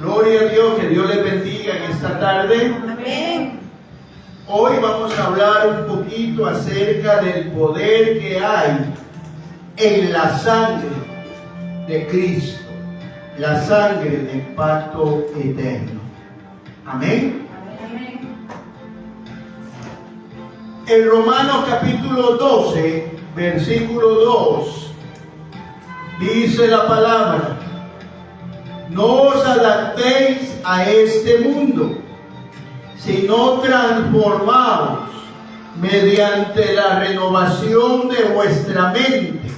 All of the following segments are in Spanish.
Gloria a Dios, que Dios les bendiga en esta tarde. Amén. Hoy vamos a hablar un poquito acerca del poder que hay en la sangre de Cristo, la sangre del pacto eterno. Amén. En Romanos capítulo 12, versículo 2, dice la palabra: no os adaptéis a este mundo, sino transformaos mediante la renovación de vuestra mente,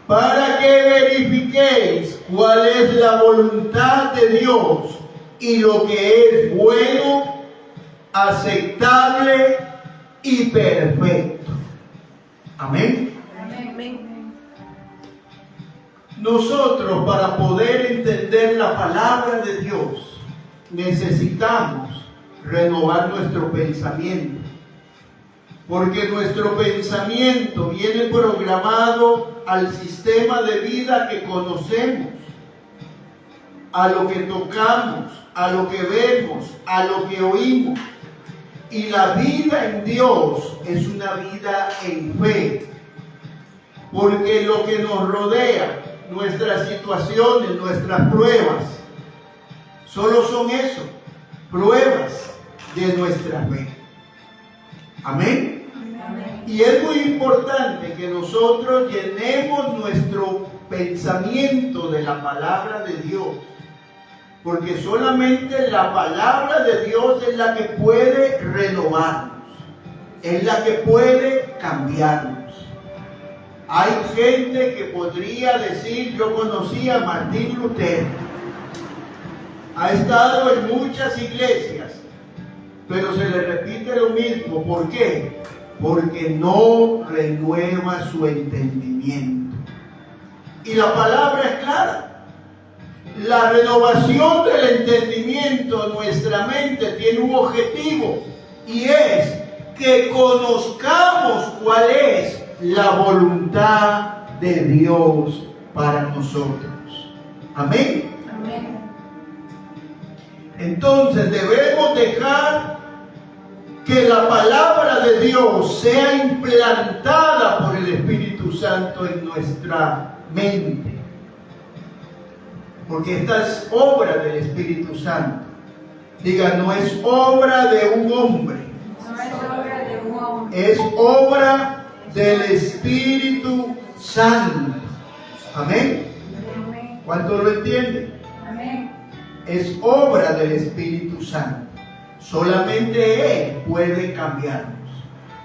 para que verifiquéis cuál es la voluntad de Dios y lo que es bueno, aceptable y perfecto. Amén. Nosotros, para poder entender la palabra de Dios, necesitamos renovar nuestro pensamiento, porque nuestro pensamiento viene programado al sistema de vida que conocemos, a lo que tocamos, a lo que vemos, a lo que oímos. Y la vida en Dios es una vida en fe, porque lo que nos rodea, nuestras situaciones, nuestras pruebas, solo son eso, pruebas de nuestra fe. Amén. Amén. Y es muy importante que nosotros llenemos nuestro pensamiento de la palabra de Dios, porque solamente la palabra de Dios es la que puede renovarnos, es la que puede cambiarnos. Hay gente que podría decir: yo conocí a Martín Lutero, ha estado en muchas iglesias, pero se le repite lo mismo. ¿Por qué? Porque no renueva su entendimiento. Y la palabra es clara. La renovación del entendimiento en nuestra mente tiene un objetivo, y es que conozcamos cuál es la voluntad de Dios para nosotros. Amén. Amén. Entonces debemos dejar que la palabra de Dios sea implantada por el Espíritu Santo en nuestra mente, porque esta es obra del Espíritu Santo. Diga: no es obra de un hombre, No es obra de un hombre, es obra del Espíritu Santo. Amén. ¿Cuántos lo entienden? Amén. Es obra del Espíritu Santo. Solamente Él puede cambiarnos.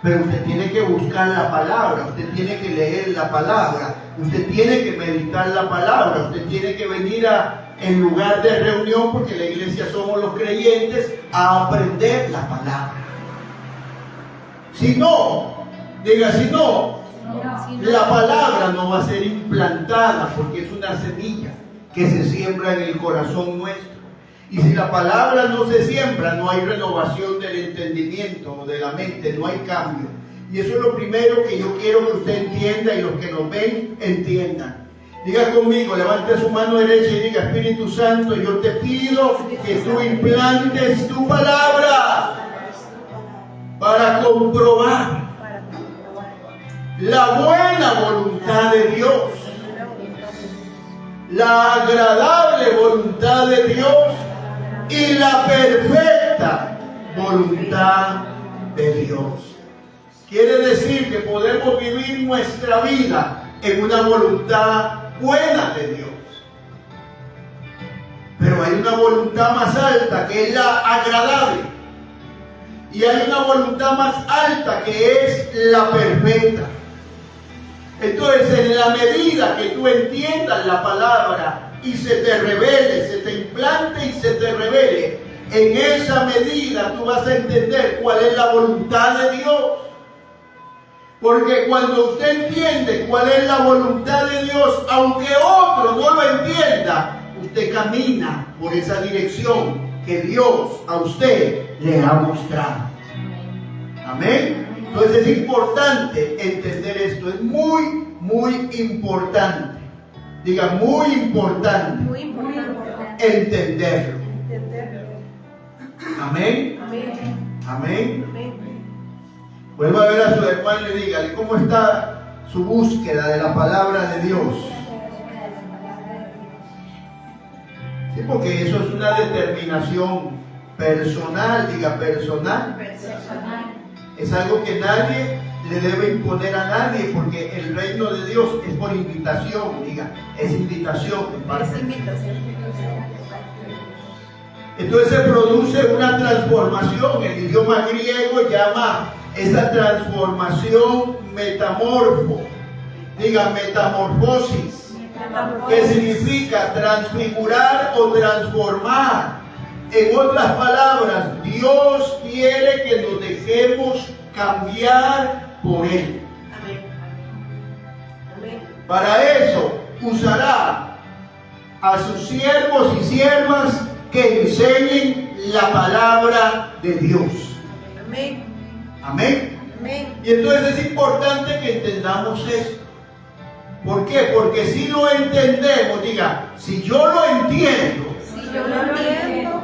Pero usted tiene que buscar la palabra, usted tiene que leer la palabra, usted tiene que meditar la palabra, usted tiene que venir en lugar de reunión, porque la iglesia somos los creyentes, a aprender la palabra. Si no, diga, si no, la palabra no va a ser implantada, porque es una semilla que se siembra en el corazón nuestro. Y si la palabra no se siembra, no hay renovación del entendimiento o de la mente, no hay cambio. Y eso es lo primero que yo quiero que usted entienda, y los que nos ven entiendan. Diga conmigo, levante su mano derecha y diga: Espíritu Santo, yo te pido que tú implantes tu palabra para comprobar la buena voluntad de Dios, la agradable voluntad de Dios y la perfecta voluntad de Dios. Quiere decir que podemos vivir nuestra vida en una voluntad buena de Dios. Pero hay una voluntad más alta, que es la agradable. Y hay una voluntad más alta, que es la perfecta. Entonces, en la medida que tú entiendas la palabra y se te revele, se te implante y se te revele, en esa medida tú vas a entender cuál es la voluntad de Dios. Porque cuando usted entiende cuál es la voluntad de Dios, aunque otro no lo entienda, usted camina por esa dirección que Dios a usted le ha mostrado. Amén. Entonces es importante entender esto, es muy, muy importante. Diga, muy importante, entenderlo. Amén. Amén. Amén. Amén. Vuelva a ver a su hermano y dígale cómo está su búsqueda de la palabra de Dios. Sí, porque eso es una determinación personal, diga personal. Personal. Es algo que nadie le debe imponer a nadie, porque el reino de Dios es por invitación, diga, es invitación en parte. Es invitación. Entonces se produce una transformación. El idioma griego llama esa transformación metamorfo. Diga metamorfosis, que significa transfigurar o transformar. En otras palabras, Dios quiere que nos dejemos cambiar por Él. Amén. Amén. Para eso usará a sus siervos y siervas que enseñen la palabra de Dios. Amén. Amén. Amén. Y entonces es importante que entendamos esto. ¿Por qué? Porque si lo entendemos, diga, si yo lo entiendo, Si yo lo entiendo,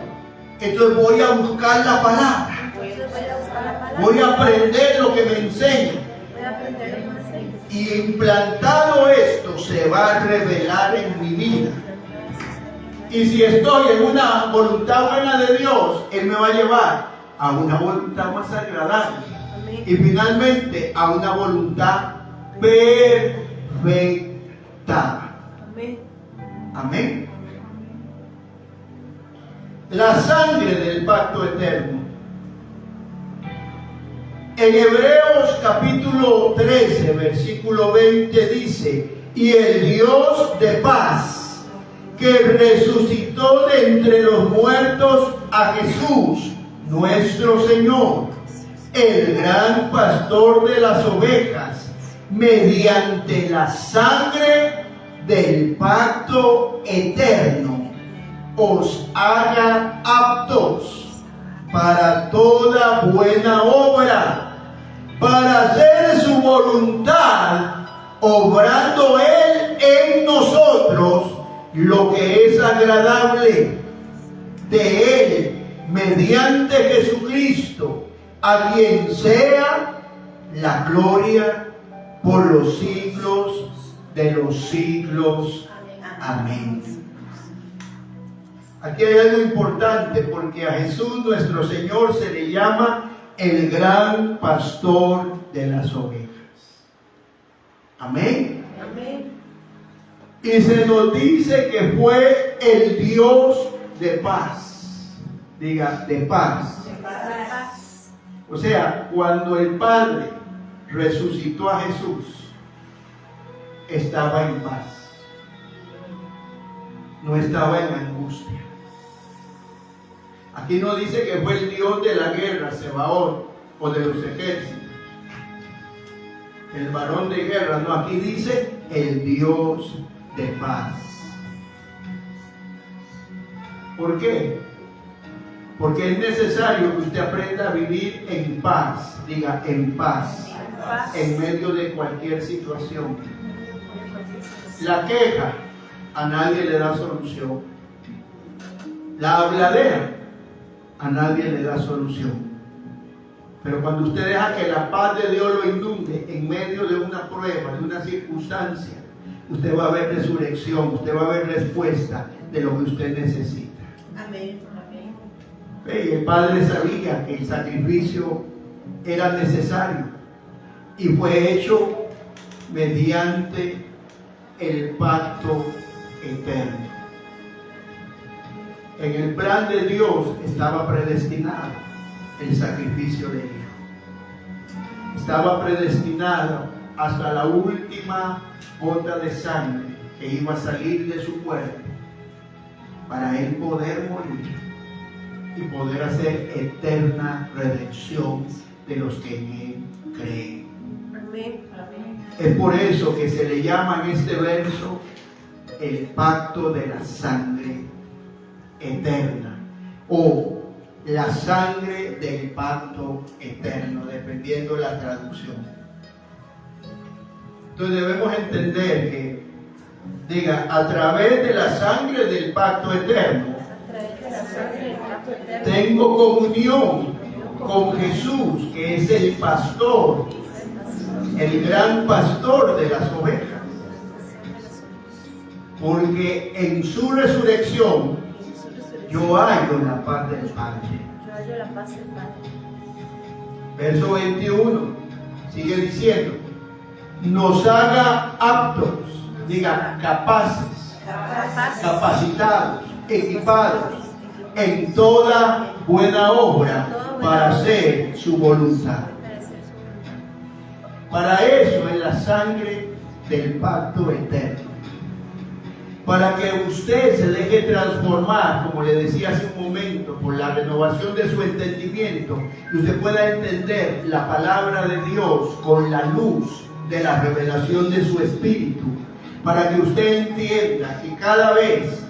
entonces voy a buscar la palabra. entonces voy a buscar la palabra. Voy a aprender lo que me enseña. Voy a aprender lo que sé. Y implantado esto, se va a revelar en mi vida. Y si estoy en una voluntad buena de Dios, Él me va a llevar a una voluntad más agradable. Amén. Y finalmente a una voluntad perfecta. Amén. Amén. La sangre del pacto eterno. En Hebreos capítulo 13, versículo 20 dice: y el Dios de paz, que resucitó de entre los muertos a Jesús, nuestro Señor, el gran pastor de las ovejas, mediante la sangre del pacto eterno, os haga aptos para toda buena obra, para hacer su voluntad, obrando Él en nosotros lo que es agradable de Él, mediante Jesucristo, a quien sea la gloria por los siglos de los siglos. Amén. Aquí hay algo importante, porque a Jesús nuestro Señor se le llama el gran pastor de las ovejas. Amén. Amén. Y se nos dice que fue el Dios de paz. Diga, de paz. Paz. O sea, cuando el Padre resucitó a Jesús, estaba en paz. No estaba en angustia. Aquí no dice que fue el Dios de la guerra, Sebaot, o de los ejércitos, el varón de guerra. No, aquí dice el Dios de paz. ¿Por qué? Porque es necesario que usted aprenda a vivir en paz. Diga, en paz, en medio de cualquier situación. La queja a nadie le da solución. La habladera a nadie le da solución. Pero cuando usted deja que la paz de Dios lo inunde en medio de una prueba, de una circunstancia, usted va a ver resurrección, usted va a ver respuesta de lo que usted necesita. Amén. Amén. Y el Padre sabía que el sacrificio era necesario y fue hecho mediante el pacto eterno. En el plan de Dios estaba predestinado el sacrificio del Hijo. Estaba predestinado hasta la última gota de sangre que iba a salir de su cuerpo para Él poder morir y poder hacer eterna redención de los que en Él creen. Amén. Amén. Es por eso que se le llama en este verso el pacto de la sangre eterna, o la sangre del pacto eterno, dependiendo de la traducción. Entonces debemos entender que, diga, a través de la sangre del pacto eterno, A través de la sangre del pacto eterno, tengo comunión con Jesús, que es el pastor, el gran pastor de las ovejas. Porque en su resurrección yo hallo la paz del Padre. Yo hallo la paz del Padre. Verso 21 sigue diciendo: nos haga aptos, diga capaces, capacitados, equipados en toda buena obra para hacer su voluntad. Para eso es la sangre del pacto eterno. Para que usted se deje transformar, como le decía hace un momento, por la renovación de su entendimiento, y usted pueda entender la palabra de Dios con la luz de la revelación de su espíritu, para que usted entienda que cada vez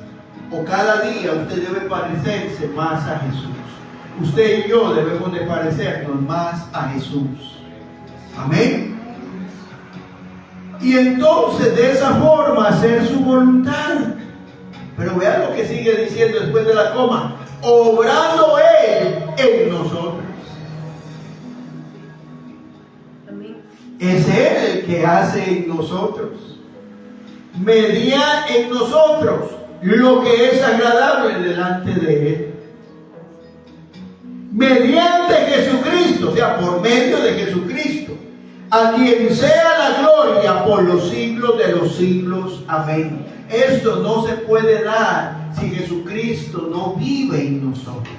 o cada día usted debe parecerse más a Jesús. Usted y yo debemos de parecernos más a Jesús. Amén. Y entonces de esa forma hacer su voluntad. Pero vean lo que sigue diciendo después de la coma: obrando Él en nosotros. Amén. Es Él el que hace en nosotros, media en nosotros lo que es agradable delante de Él, mediante Jesucristo, o sea, por medio de Jesucristo, a quien sea la gloria por los siglos de los siglos. Amén. Esto no se puede dar si Jesucristo no vive en nosotros.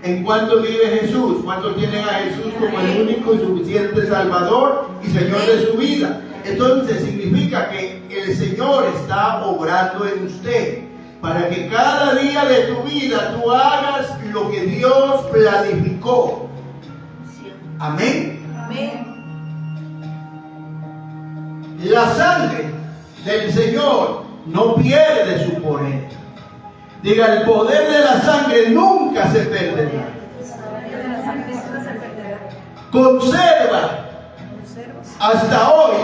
¿En cuánto vive Jesús? ¿Cuántos tienen a Jesús como el único y suficiente Salvador y Señor de su vida? Entonces significa que el Señor está obrando en usted, para que cada día de tu vida tú hagas lo que Dios planificó. Amén. Amén. La sangre del Señor no pierde su poder. Diga, el poder de la sangre nunca se perderá. Conserva hasta hoy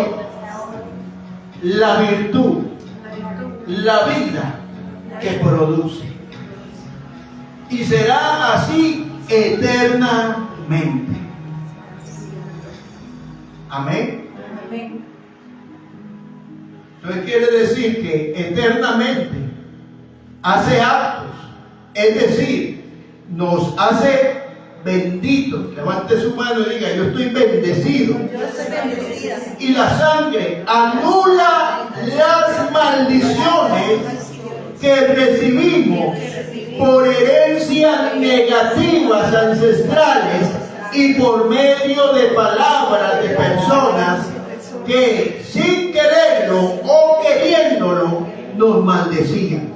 la virtud, la vida que produce. Y será así eternamente. Amén. Amén. Entonces quiere decir que eternamente hace actos, es decir, nos hace benditos. Levante su mano y diga: yo estoy bendecido. Yo soy bendecida. Y la sangre anula las maldiciones que recibimos por herencias negativas ancestrales y por medio de palabras de personas que sin quererlo o queriéndolo nos maldecían.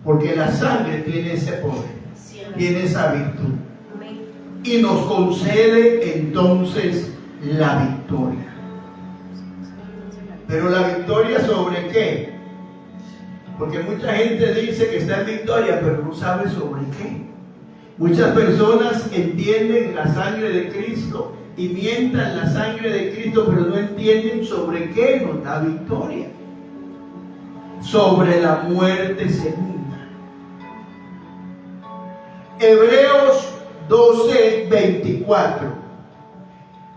Porque la sangre tiene ese poder, tiene esa virtud, y nos concede entonces la victoria. Pero la victoria ¿sobre qué? Porque mucha gente dice que está en victoria, pero no sabe sobre qué. Muchas personas entienden la sangre de Cristo y mientan la sangre de Cristo, pero no entienden sobre qué nos da victoria. Sobre la muerte segunda. Hebreos 12:24.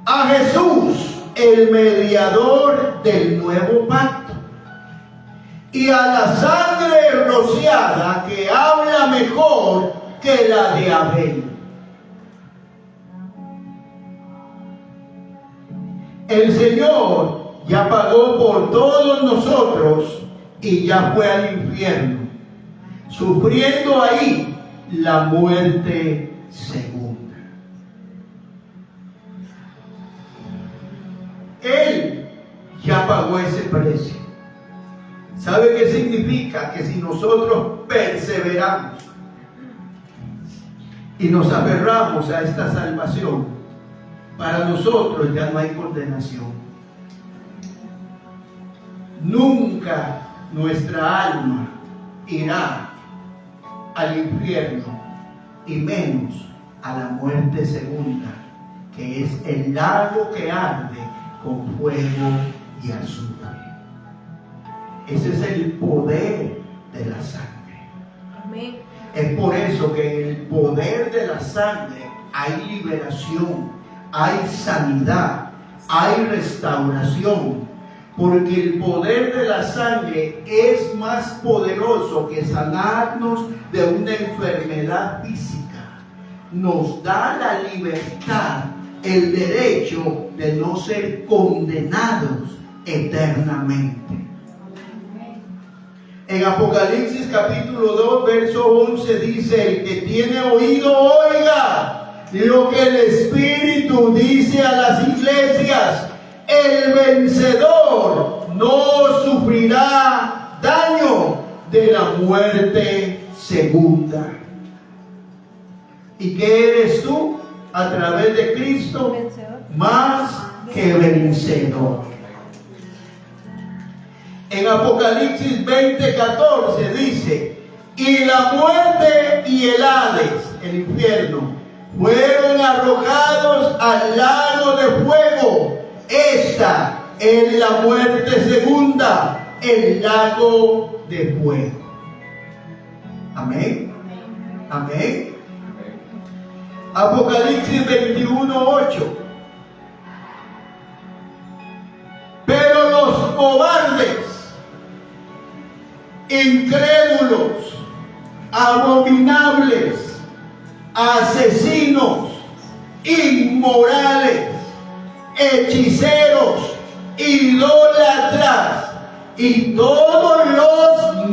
A Jesús, el mediador del nuevo pacto, y a la sangre rociada que habla mejor que la de Abel. El Señor ya pagó por todos nosotros y ya fue al infierno, sufriendo ahí la muerte segunda. Él ya pagó ese precio. ¿Sabe qué significa? Que si nosotros perseveramos y nos aferramos a esta salvación, para nosotros ya no hay condenación. Nunca nuestra alma irá al infierno, y menos a la muerte segunda, que es el lago que arde con fuego y azufre. Ese es el poder de la sangre. Amén. Es por eso que en el poder de la sangre hay liberación, hay sanidad, hay restauración. Porque el poder de la sangre es más poderoso que sanarnos de una enfermedad física. Nos da la libertad, el derecho de no ser condenados eternamente. En Apocalipsis capítulo 2, verso 11 dice: el que tiene oído, oiga lo que el Espíritu dice a las iglesias. El vencedor no sufrirá daño de la muerte segunda. ¿Y qué eres tú? A través de Cristo, más que vencedor. En Apocalipsis 20:14 dice: y la muerte y el Hades, el infierno, fueron arrojados al lago de fuego. Esta es la muerte segunda, el lago de fuego. Amén. Amén. Apocalipsis 21:8. Pero los cobardes, incrédulos, abominables, asesinos, inmorales, hechiceros, idólatras y todos los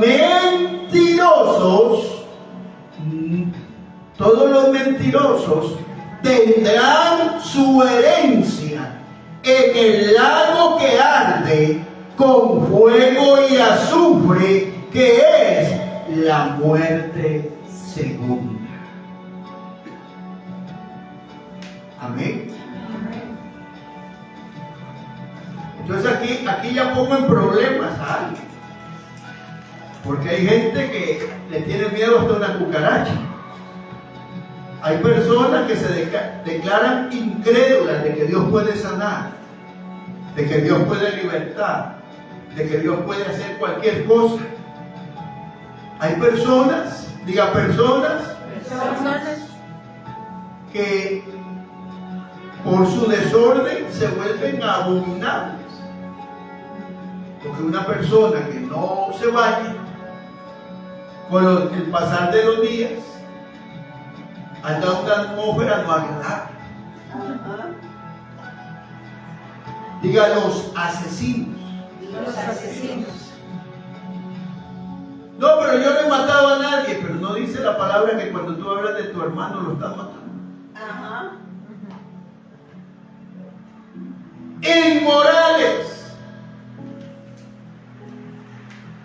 mentirosos tendrán su herencia en el lago que arde con fuego y azufre, que es la muerte segunda. Amén. Entonces aquí ya pongo en problemas a alguien, porque hay gente que le tiene miedo hasta una cucaracha. Hay personas que se declaran incrédulas de que Dios puede sanar, de que Dios puede libertar, de que Dios puede hacer cualquier cosa. Hay personas que por su desorden se vuelven abominables. Porque una persona que no se baña, con el pasar de los días, anda una atmósfera no agradable. Diga los asesinos. Los asesinos. No, pero yo no he matado a nadie. Pero no dice la palabra que cuando tú hablas de tu hermano lo estás matando. Ajá. Inmorales.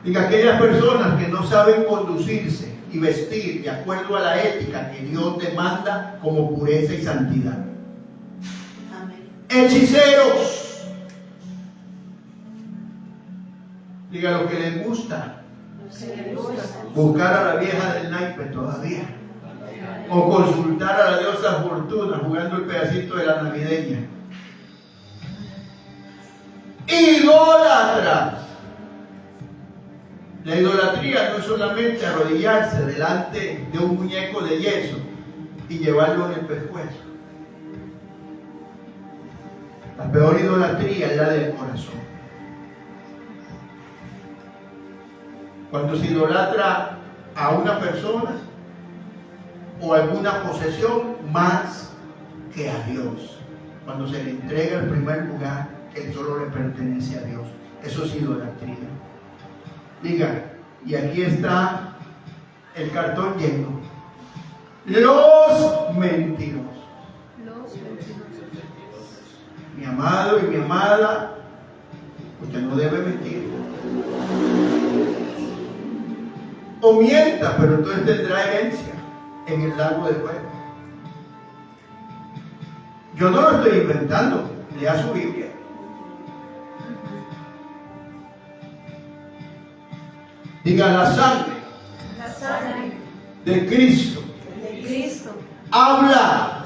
Diga, aquellas personas que no saben conducirse y vestir de acuerdo a la ética que Dios demanda como pureza y santidad. Amén. Hechiceros. Diga, lo que les gusta. Buscar a la vieja del naipe todavía. O consultar a la diosa Fortuna jugando el pedacito de la navideña. Idólatras. La idolatría no es solamente arrodillarse delante de un muñeco de yeso y llevarlo en el pescuezo. La peor idolatría es la del corazón. Cuando se idolatra a una persona o alguna posesión más que a Dios. Cuando se le entrega el primer lugar que solo le pertenece a Dios. Eso es idolatría. Diga, y aquí está el cartón lleno. Los mentirosos. Mi amado y mi amada, usted no debe mentir. O mienta, pero entonces tendrá herencia en el lago de fuego. Yo no lo estoy inventando, lea su Biblia. Diga, la sangre de Cristo habla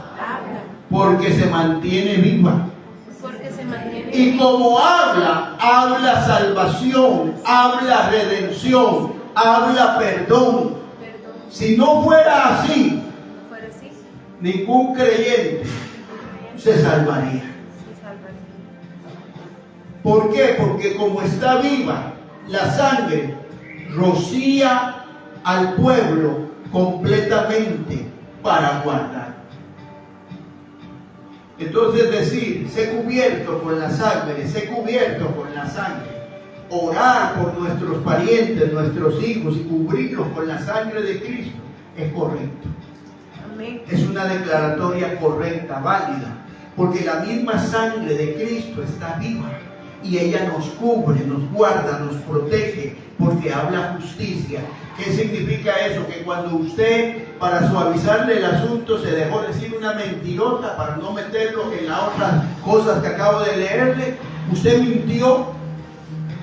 porque se mantiene viva. Y como habla salvación, habla redención, habla perdón, Si no fuera así, no fuera así, ningún creyente se salvaría. se salvaría. ¿Por qué? Porque como está viva, la sangre rocía al pueblo completamente para guardar. Entonces decir, sé cubierto con la sangre, sé cubierto con la sangre, orar por nuestros parientes, nuestros hijos y cubrirlos con la sangre de Cristo es correcto. Amén. Es una declaratoria correcta, válida, porque la misma sangre de Cristo está viva y ella nos cubre, nos guarda, nos protege, porque habla justicia. ¿Qué significa eso? Que cuando usted, para suavizarle el asunto, se dejó decir una mentirota para no meterlo en las otras cosas que acabo de leerle, usted mintió.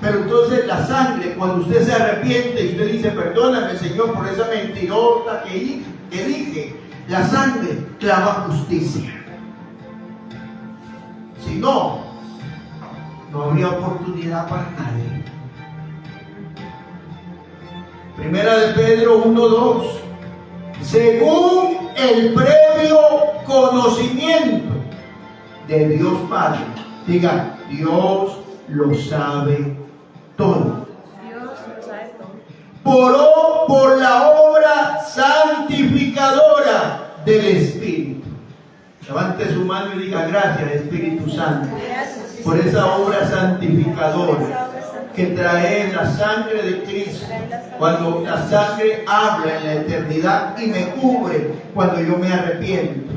Pero entonces la sangre, cuando usted se arrepiente y usted dice, perdóname Señor por esa mentirota que dije, la sangre clama justicia. Si no, no habría oportunidad para nadie. Primera de Pedro 1:2. Según el previo conocimiento de Dios Padre. Diga, Dios lo sabe todo. Dios lo sabe todo. Por la obra santificadora del Espíritu. Levante su mano y diga, gracias Espíritu Santo, por esa obra santificadora que trae la sangre de Cristo, cuando la sangre habla en la eternidad y me cubre cuando yo me arrepiento.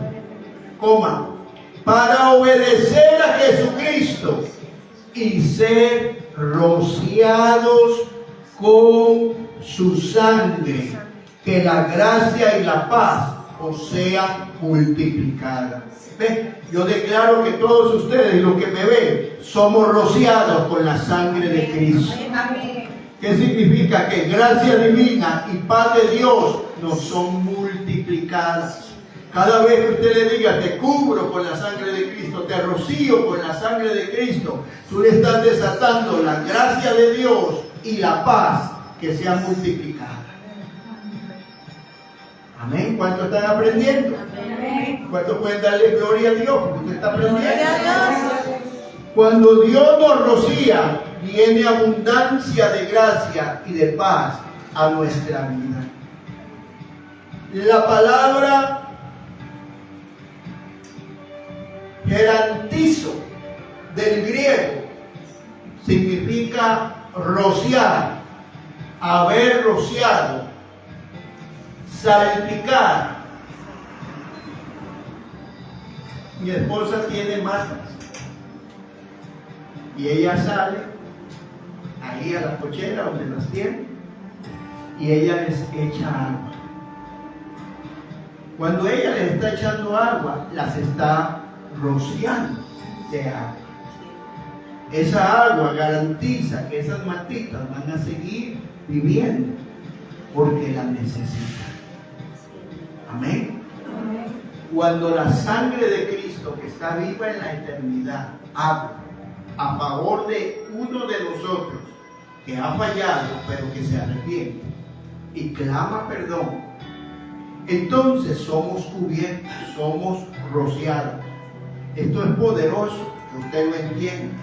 Para obedecer a Jesucristo y ser rociados con su sangre, que la gracia y la paz os sean multiplicadas. ¿Ve? Yo declaro que todos ustedes, los que me ven, somos rociados con la sangre de Cristo. ¿Qué significa? Que gracia divina y paz de Dios nos son multiplicadas. Cada vez que usted le diga, te cubro con la sangre de Cristo, te rocío con la sangre de Cristo, tú le estás desatando la gracia de Dios y la paz que sea multiplicada. Amén. ¿Cuántos están aprendiendo? Amén. ¿Cuántos pueden darle gloria a Dios? Porque usted está aprendiendo. Gloria a Dios. Cuando Dios nos rocía, viene abundancia de gracia y de paz a nuestra vida. La palabra gerantizo del griego significa rociar, haber rociado, salpicar. Mi esposa tiene matas y ella sale ahí a la cochera donde las tiene y ella les echa agua. Cuando ella les está echando agua, las está rociando de agua. Esa agua garantiza que esas matitas van a seguir viviendo porque la necesitan. Amén. Cuando la sangre de Cristo, que está viva en la eternidad, habla a favor de uno de nosotros que ha fallado, pero que se arrepiente y clama perdón, entonces somos cubiertos, somos rociados. Esto es poderoso, que usted lo entienda,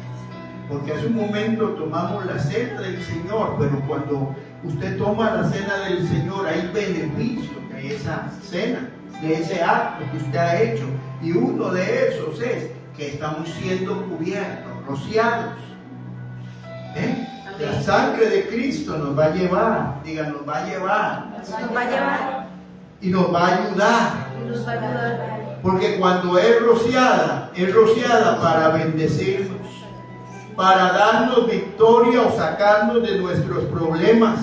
porque hace un momento tomamos la cena del Señor, pero cuando usted toma la cena del Señor, hay beneficio de esa cena, de ese acto que usted ha hecho, y uno de esos es que estamos siendo cubiertos, rociados. La sangre de Cristo nos va a llevar, diga, nos va a llevar, Nos va a llevar y nos va a ayudar. y nos va a ayudar. Porque cuando es rociada para bendecirnos, para darnos victoria o sacarnos de nuestros problemas,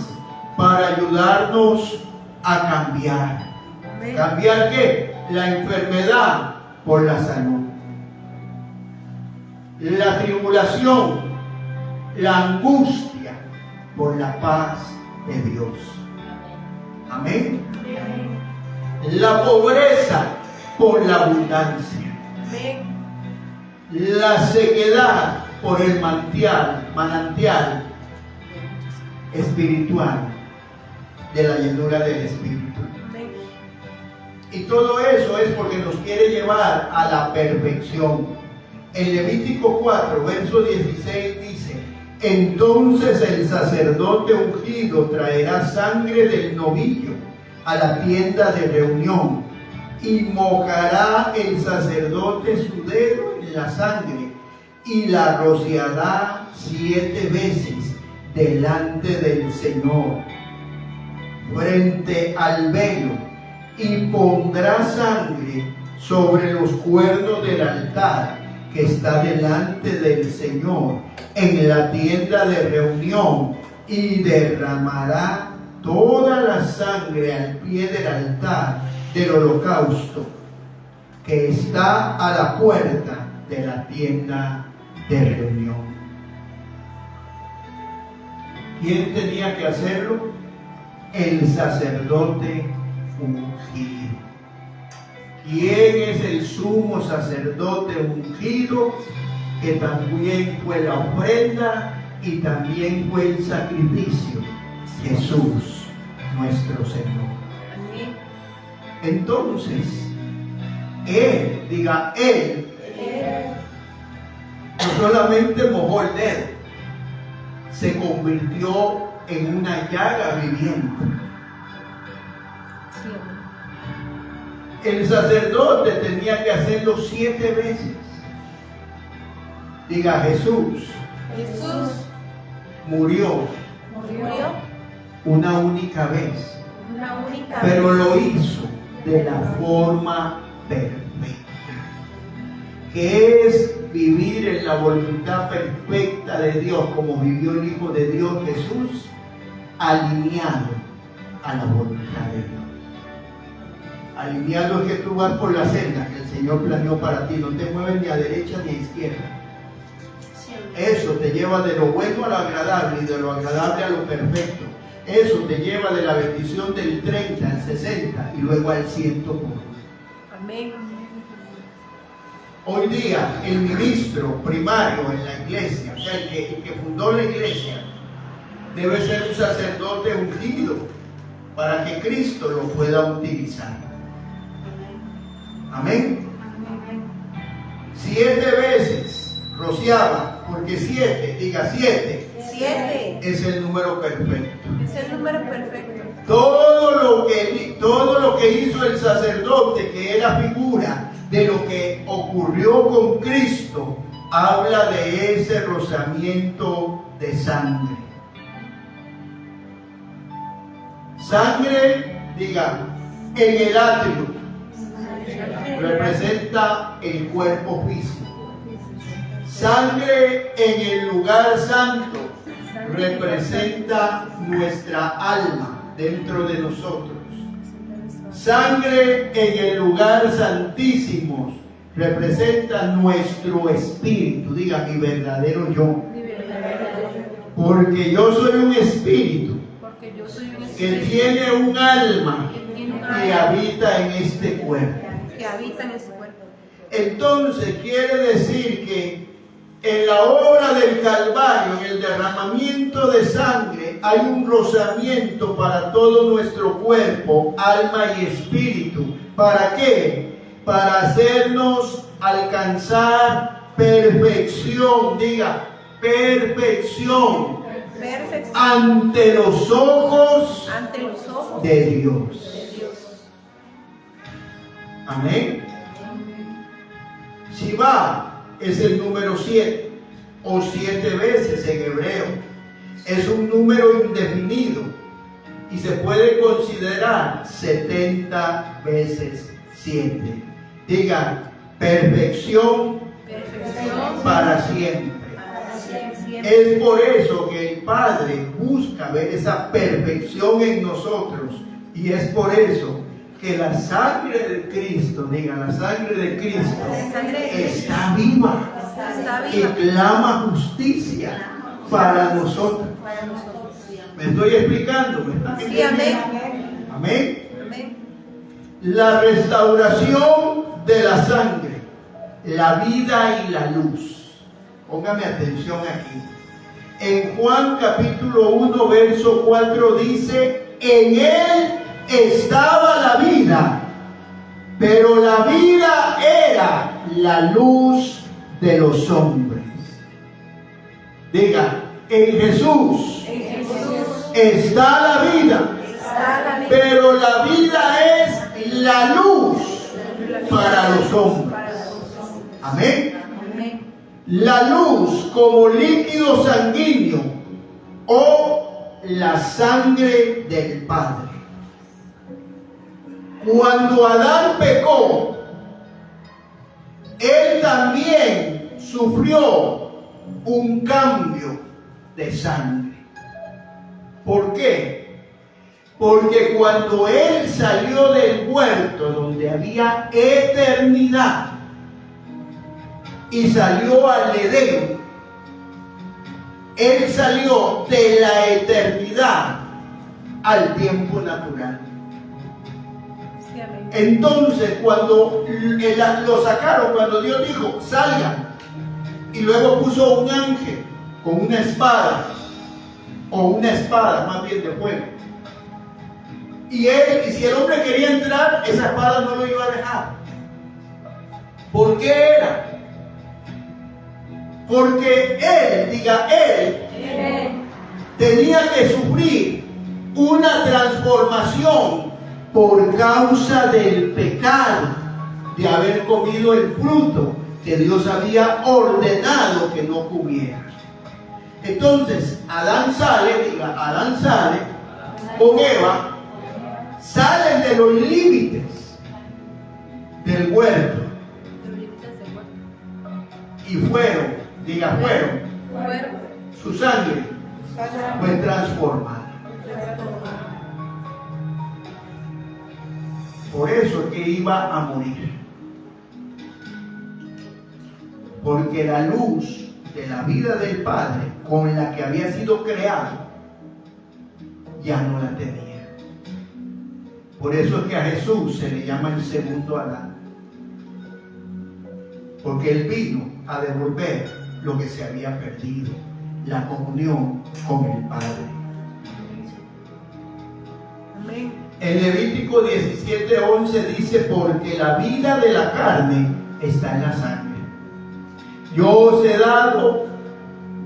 para ayudarnos a cambiar. Amén. ¿Cambiar qué? La enfermedad por la salud. La tribulación, la angustia por la paz de Dios. Amén. La pobreza por la abundancia. Amén. La sequedad por el manantial espiritual de la llenura del Espíritu. Y todo eso es porque nos quiere llevar a la perfección. En Levítico 4, verso 16 dice: entonces el sacerdote ungido traerá sangre del novillo a la tienda de reunión, y mojará el sacerdote su dedo en la sangre y la rociará 7 veces delante del Señor frente al velo, y pondrá sangre sobre los cuernos del altar que está delante del Señor en la tienda de reunión, y derramará toda la sangre al pie del altar del holocausto que está a la puerta de la tienda de reunión. ¿Quién tenía que hacerlo? El sacerdote ungido. ¿Quién es el sumo sacerdote ungido? Que también fue la ofrenda y también fue el sacrificio. Jesús, nuestro Señor. Amén. Entonces, Él, diga Él, no solamente mojó el dedo, se convirtió en una llaga viviente. Sí, amén. El sacerdote tenía que hacerlo 7 veces. Diga, Jesús Jesús murió murió una única vez, una única pero vez. lo hizo de la forma perfecta, que es vivir en la voluntad perfecta de Dios, como vivió el Hijo de Dios Jesús, alineado a la voluntad de Dios. Alineado es que tú vas por la senda que el Señor planeó para ti, no te mueves ni a derecha ni a izquierda. Eso te lleva de lo bueno a lo agradable y de lo agradable a lo perfecto. Eso te lleva de la bendición del 30 al 60 y luego al 100 por uno. Amén. Hoy día el ministro primario en la iglesia, o sea, el que fundó la iglesia, debe ser un sacerdote ungido para que Cristo lo pueda utilizar. Amén. 7 veces rociaba, porque 7, diga 7, 7 es el número perfecto. es el número perfecto. Todo lo que hizo el sacerdote, que era figura de lo que ocurrió con Cristo, habla de ese rozamiento de sangre. Sangre, diga, en el atrio, representa el cuerpo físico. Sangre en el lugar santo representa nuestra alma dentro de nosotros. Sangre en el lugar santísimo representa nuestro espíritu. Diga, mi verdadero yo. Porque yo soy un espíritu Porque yo soy un que espíritu tiene un alma que tiene un y alma habita en este cuerpo. que habita en ese cuerpo. Entonces quiere decir que en la obra del Calvario, en el derramamiento de sangre, hay un rozamiento para todo nuestro cuerpo, alma y espíritu. ¿Para qué? Para hacernos alcanzar perfección. Diga, perfección Perfección ante los ojos ante los ojos de Dios. de Dios. Amén. Shiva es el número 7 o 7 veces en hebreo. Es un número indefinido y se puede considerar 70 veces 7. Digan, perfección Perfección para siempre. para siempre. Es por eso que el Padre busca ver esa perfección en nosotros, y es por eso que la sangre de Cristo, diga, la sangre de Cristo La sangre de Cristo está viva está y viva clama justicia para nosotros. para nosotros. ¿Me estoy explicando? ¿Me están Sí, entendiendo? amén. Amén. Amén. La restauración de la sangre, la vida y la luz. Póngame atención aquí. En Juan capítulo 1, verso 4 dice: en él estaba la vida, pero la vida era la luz de los hombres. Diga, en Jesús En Jesús está la vida, está la vida pero la vida es la luz para los hombres. para los hombres. Amén. Amén. La luz como líquido sanguíneo o la sangre del Padre. Cuando Adán pecó, él también sufrió un cambio de sangre. ¿Por qué? Porque cuando él salió del huerto donde había eternidad y salió al Edén, él salió de la eternidad al tiempo natural. Sí, amén. Entonces, cuando lo sacaron, cuando Dios dijo, salgan, y luego puso un ángel con una espada, o una espada más bien de fuego, y si el hombre quería entrar, esa espada no lo iba a dejar. ¿Por qué era? Porque él tenía que sufrir una transformación por causa del pecado de haber comido el fruto que Dios había ordenado que no comiera. Entonces, Adán sale con Eva, salen de los límites del huerto Los límites del huerto. y fueron, Fueron su sangre fue transformada. Por eso es que iba a morir. Porque la luz de la vida del Padre con la que había sido creado ya no la tenía. Por eso es que a Jesús se le llama el segundo Adán. Porque Él vino a devolver lo que se había perdido, la comunión con el Padre. Amén. En Levítico 17:11 dice, porque la vida de la carne está en la sangre. Yo os he dado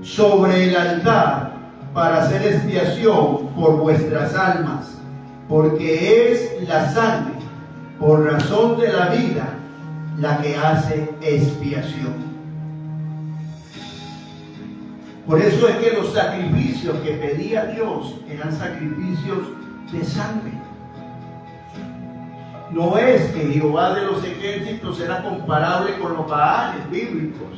sobre el altar para hacer expiación por vuestras almas, porque es la sangre, por razón de la vida, la que hace expiación. Por eso es que los sacrificios que pedía Dios eran sacrificios de sangre. No es que Jehová de los ejércitos era comparable con los Baales bíblicos.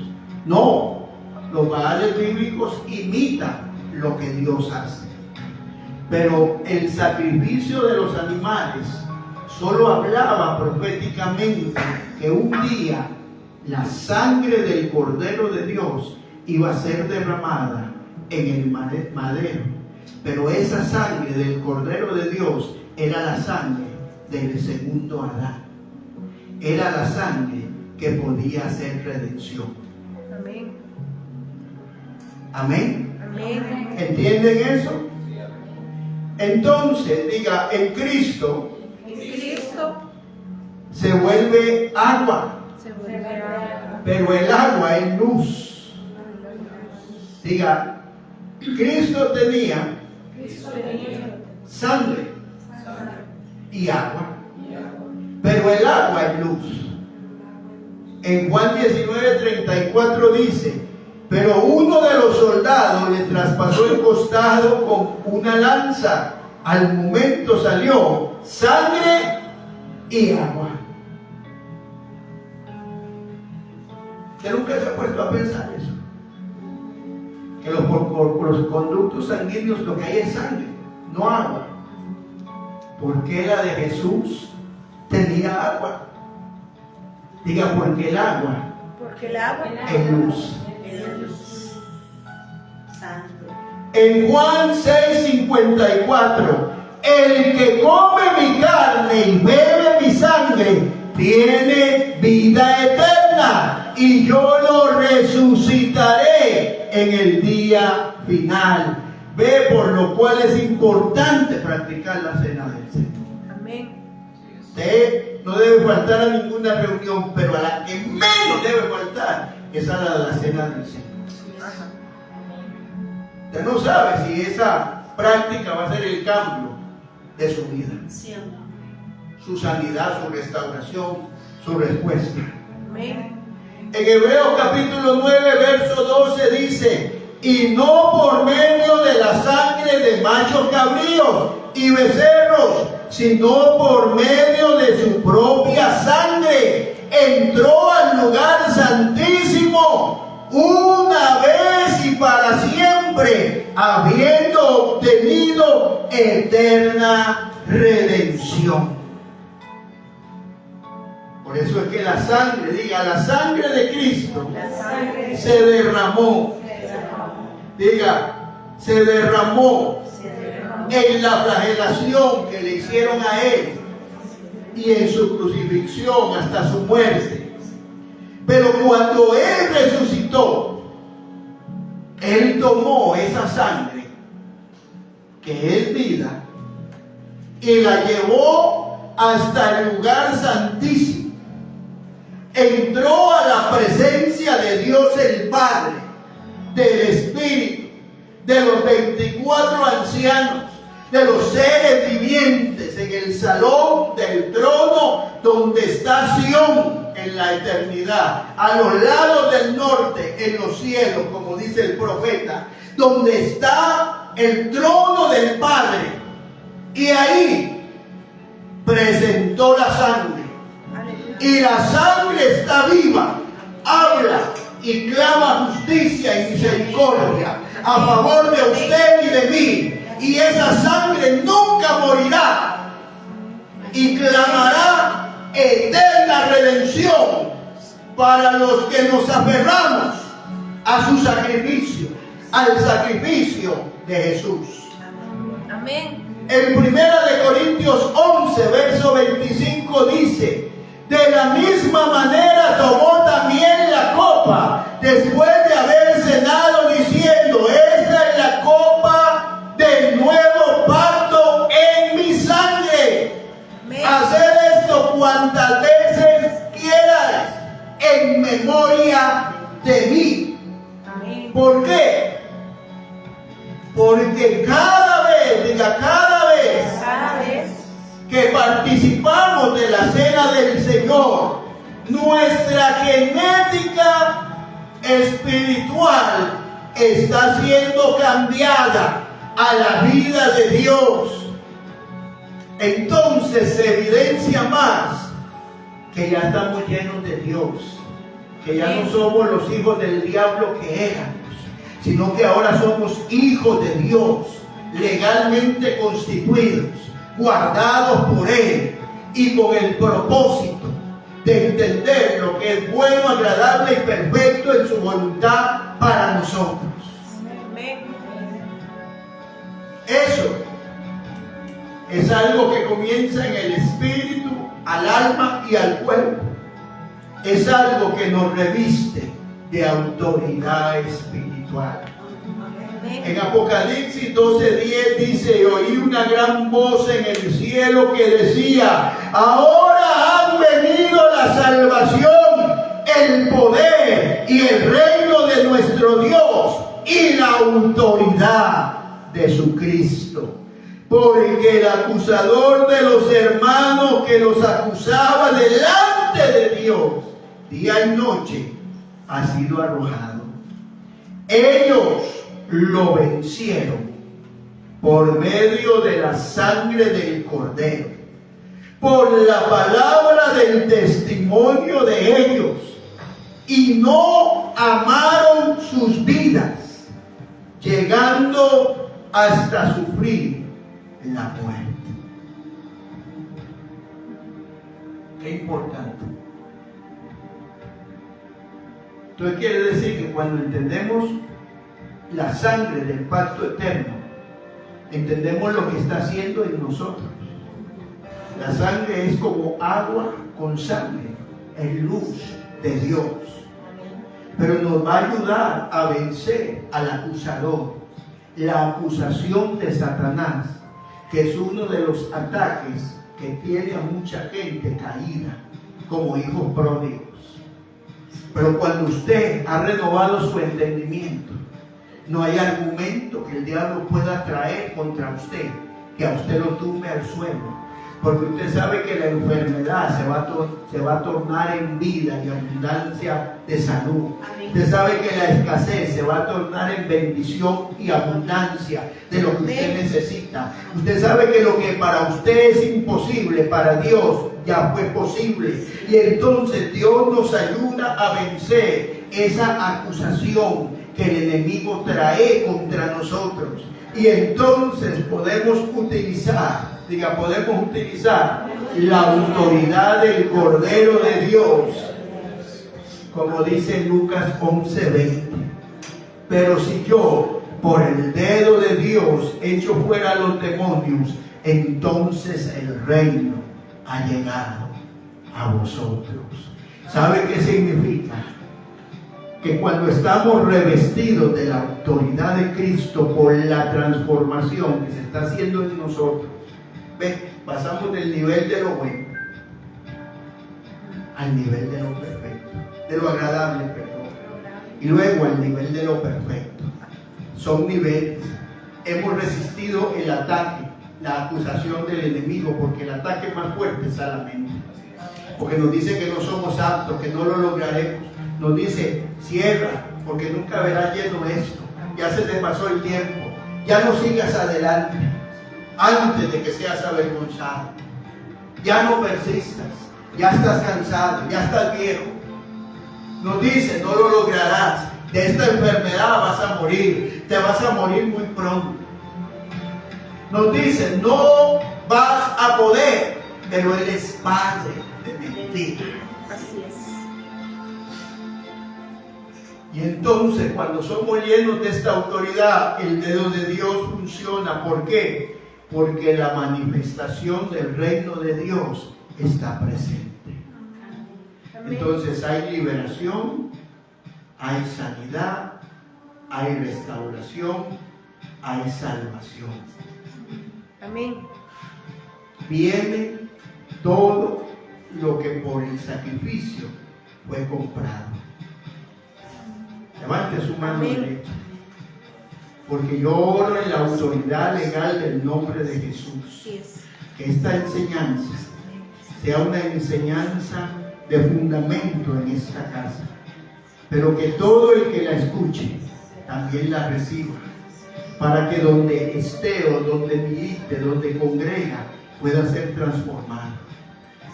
No, los Baales bíblicos imitan lo que Dios hace. Pero el sacrificio de los animales solo hablaba proféticamente que un día la sangre del Cordero de Dios iba a ser derramada en el madero. Pero esa sangre del Cordero de Dios era la sangre del segundo Adán. Era la sangre que podía hacer redención. Amén. Amén. Amén. ¿Entienden eso? Entonces, diga, en Cristo En Cristo se vuelve agua, se vuelve agua. pero el agua es luz. Diga, Cristo tenía Cristo tenía sangre y agua, pero el agua es luz. En Juan 19:34 dice, pero uno de los soldados le traspasó el costado con una lanza. Al momento salió sangre y agua. ¿Usted nunca se ha puesto a pensar eso? Que los conductos sanguíneos lo que hay es sangre, no agua. ¿Por qué la de Jesús tenía agua? Diga, porque el agua porque el agua es luz. Santo. En Juan 6:54, el que come mi carne y bebe mi sangre tiene vida eterna, y yo lo resucitaré en el día final. Ve, por lo cual es importante practicar la cena del Señor. Amén. Usted no debe faltar a ninguna reunión, pero a la que menos debe faltar es a la cena del Señor. Usted no sabe si esa práctica va a ser el cambio de su vida, su sanidad, su restauración, su respuesta. Amén. En Hebreos capítulo 9, verso 12 dice: y no por medio de la sangre de machos cabríos y becerros, sino por medio de su propia sangre, entró al lugar santísimo una vez y para siempre, habiendo obtenido eterna redención. Por eso es que la sangre, diga, la sangre de Cristo se derramó. Diga, se derramó en la flagelación que le hicieron a Él y en su crucifixión hasta su muerte. Pero cuando Él resucitó, Él tomó esa sangre, que es vida, y la llevó hasta el lugar santísimo. Entró a la presencia de Dios el Padre, del Espíritu, de los 24 ancianos, de los seres vivientes, en el salón del trono donde está Sión en la eternidad, a los lados del norte, en los cielos, como dice el profeta, donde está el trono del Padre. Y ahí presentó la sangre. Y la sangre está viva, habla y clama justicia y misericordia a favor de usted y de mí. Y esa sangre nunca morirá y clamará eterna redención para los que nos aferramos a su sacrificio, al sacrificio de Jesús. Amén. En 1 Corintios 11, verso 25 dice: de la misma manera tomó también la copa después de haber cenado, diciendo: esta es la copa del nuevo pacto en mi sangre. Amén. Haced esto cuantas veces quieras en memoria de mí. Amén. ¿Por qué? Porque cada vez, diga, cada vez que participamos de la cena del Señor, nuestra genética espiritual está siendo cambiada a la vida de Dios. Entonces se evidencia más que ya estamos llenos de Dios, que ya no somos los hijos del diablo que éramos, sino que ahora somos hijos de Dios, legalmente constituidos, guardados por Él y con el propósito de entender lo que es bueno, agradable y perfecto en su voluntad para nosotros. Eso es algo que comienza en el espíritu, al alma y al cuerpo. Es algo que nos reviste de autoridad espiritual. En Apocalipsis 12:10 dice: y oí una gran voz en el cielo que decía: ahora han venido la salvación, el poder y el reino de nuestro Dios y la autoridad de su Cristo. Porque el acusador de los hermanos que los acusaba delante de Dios día y noche ha sido arrojado. Ellos lo vencieron por medio de la sangre del Cordero, por la palabra del testimonio de ellos, y no amaron sus vidas, llegando hasta sufrir la muerte. Qué importante. Entonces quiere decir que cuando entendemos la sangre del pacto eterno, entendemos lo que está haciendo en nosotros. La sangre es como agua con sangre, es luz de Dios, pero nos va a ayudar a vencer al acusador, la acusación de Satanás, que es uno de los ataques que tiene a mucha gente caída como hijos pródigos. Pero cuando usted ha renovado su entendimiento, no hay argumento que el diablo pueda traer contra usted que a usted lo tumbe al suelo. Porque usted sabe que la enfermedad se va a tornar en vida y abundancia de salud. Usted sabe que la escasez se va a tornar en bendición y abundancia de lo que usted necesita. Usted sabe que lo que para usted es imposible, para Dios ya fue posible. Y entonces Dios nos ayuda a vencer esa acusación que el enemigo trae contra nosotros. Y entonces podemos utilizar la autoridad del Cordero de Dios, como dice Lucas 11:20. Pero si yo, por el dedo de Dios, echo fuera a los demonios, entonces el reino ha llegado a vosotros. ¿Sabe qué significa? Que cuando estamos revestidos de la autoridad de Cristo por la transformación que se está haciendo en nosotros, pasamos del nivel de lo bueno al nivel de lo perfecto, de lo agradable, perdón, y luego al nivel de lo perfecto. Son niveles. Hemos resistido el ataque, la acusación del enemigo, porque el ataque más fuerte es a la mente, porque nos dice que no somos aptos, que no lo lograremos. Nos dice: cierra, porque nunca verás lleno esto, ya se te pasó el tiempo, ya no sigas adelante antes de que seas avergonzado, ya no persistas, ya estás cansado, ya estás viejo. Nos dice: no lo lograrás, de esta enfermedad vas a morir, te vas a morir muy pronto. Nos dice: no vas a poder, pero Él es padre de mentira. Así es. Y entonces, cuando somos llenos de esta autoridad, el dedo de Dios funciona. ¿Por qué? Porque la manifestación del reino de Dios está presente. Entonces hay liberación, hay sanidad, hay restauración, hay salvación. Amén. Viene todo lo que por el sacrificio fue comprado. Levante su mano derecha. Porque yo oro en la autoridad legal del nombre de Jesús. Que esta enseñanza sea una enseñanza de fundamento en esta casa. Pero que todo el que la escuche también la reciba. Para que donde esté o donde milite, donde congrega, pueda ser transformado.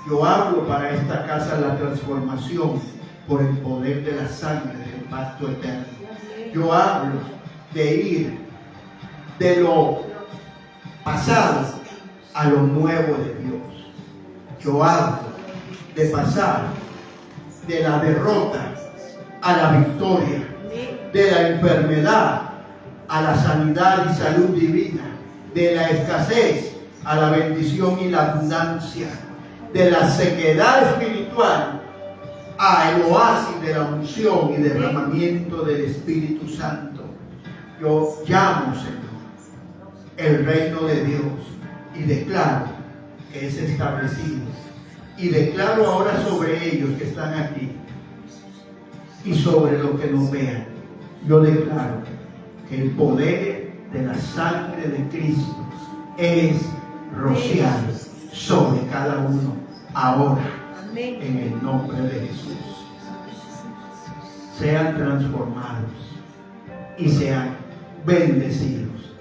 Yo hablo para esta casa la transformación por el poder de la sangre del pacto eterno. Yo hablo de ir de lo pasado a lo nuevo de Dios. Yo hablo de pasar de la derrota a la victoria, de la enfermedad a la sanidad y salud divina, de la escasez a la bendición y la abundancia, de la sequedad espiritual al oasis de la unción y derramamiento del Espíritu Santo. Yo llamo, Señor, el reino de Dios y declaro que es establecido. Y declaro ahora sobre ellos que están aquí y sobre los que nos vean. Yo declaro que el poder de la sangre de Cristo es rociado sobre cada uno ahora, en el nombre de Jesús. Sean transformados y sean bendecidos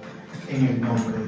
en el nombre de Jesús.